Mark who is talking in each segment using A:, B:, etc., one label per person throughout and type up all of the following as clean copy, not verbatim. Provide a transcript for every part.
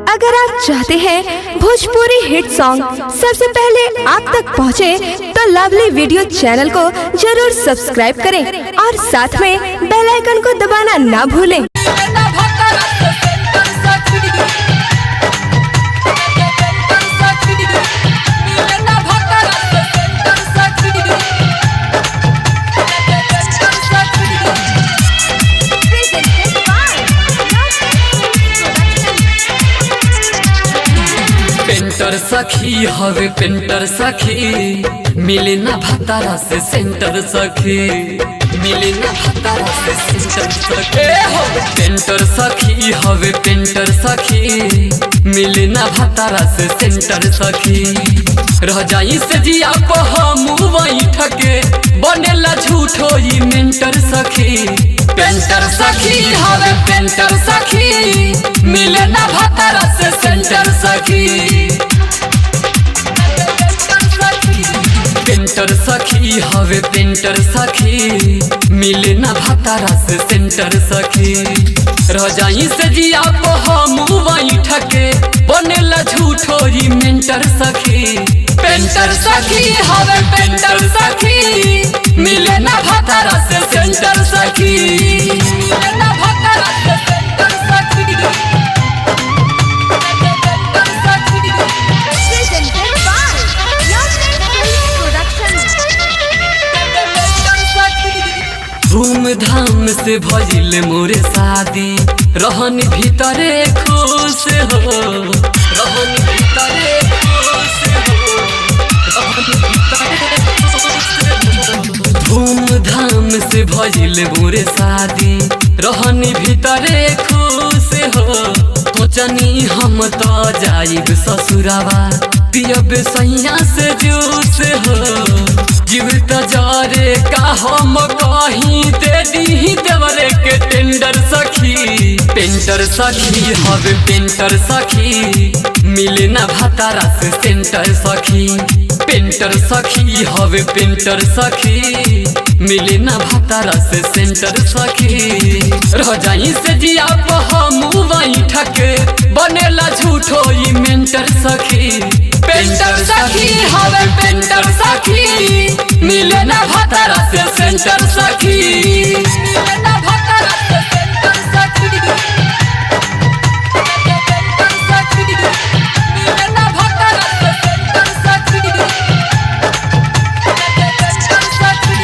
A: अगर आप चाहते हैं भोजपुरी हिट सॉन्ग सबसे पहले आप तक पहुंचे, तो लवली वीडियो चैनल को जरूर सब्सक्राइब करें और साथ में बेल आइकन को दबाना ना भूलें।
B: पेंटर सखी हवे पेंटर सखी, मिले ना भतारा से सेंटर सखी, मिले ना भतारा से सेंटर सखी। पेंटर सखी हवे पेंटर सखी, मिले ना भतारा से सेंटर सखी। रह जाई से जिया को हम वही ठके, बनेला झूठो ही मेंटर सखी। पेंटर सखी हवे पेंटर सखी, मिले ना भतारा से सेंटर सखी। पेंटर सखी हवे पेंटर सखी, मिले ना भतारा से सेंटर सखी। रह जाई से जिया को हम वही ठके, बनेला झूठो ही मेंटर सखी। पेंटर सखी हवे पेंटर सखी, मिले ना भतारा से सेंटर सखी, मिले ना भतारा से सेंटर सखी। धूमधाम से भजिल मोरे शादी, रहन भीतरे खुश हो, रहन भीतरे खुश हो, रहन भीतरे खुश हो। धूमधाम से भजिल मोरे शादी, रहन भीतरे खुश हो। सोचनी हम तो जाइब ससुरावा, पियब सैया से जूस हो। जीवित जारे का हम कहीं दे दी देवरे के टेंडर सखी। पेंटर सखी हवे पेंटर सखी, मिले ना भतारा से सेंटर सखी। पेंटर सखी हवे पेंटर सखी, मिले ना भतारा से सेंटर सखी। रह जाई से जिया को हम वही ठके, बनेला झूठो ही मेंटर सखी। पेंटर सखी हवे पेंटर सखी, मिले ना भतारा से सेंटर सखी, मिले ना भतारा से सेंटर सखी। पेंटर सखी, मिले ना भतारा से सेंटर सखी, पेंटर सखी।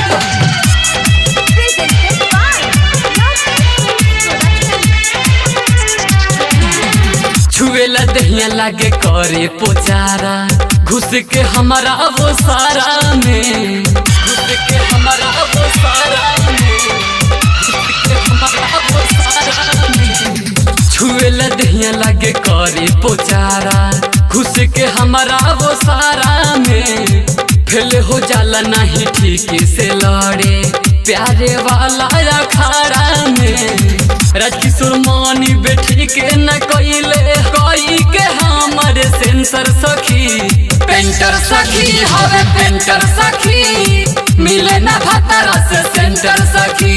B: छुएला दहिया लागे करे पोचारा, घुस के हमारा वो सारा में, घुस के हमारा वो सारा में, घुस के हमारा वो सारा में। छुएला दहिया लागे करे पोचारा, घुस के हमारा वो सारा में। फेल हो जाला नहीं ठीक से लड़े, प्यारे वाला अखाड़ा में। राजकिशोर मानी बेटी के न कइले, कोई के हमारे सेंसर सखी। पेंटर सखी हवे पेंटर सखी, मिले ना भतारा से सेंटर सखी।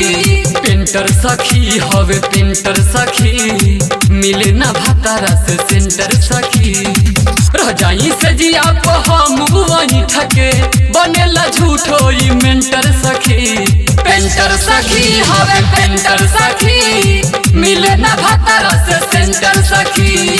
B: पेंटर सखी हवे पेंटर सखी, मिले ना भतारा से सेंटर सखी। रह जाई से जिया को हम वही ठके, बनेला झूठो ही मेंटर सखी। पेंटर सखी हवे पेंटर सखी, मिले ना भतारा से सेंटर सखी।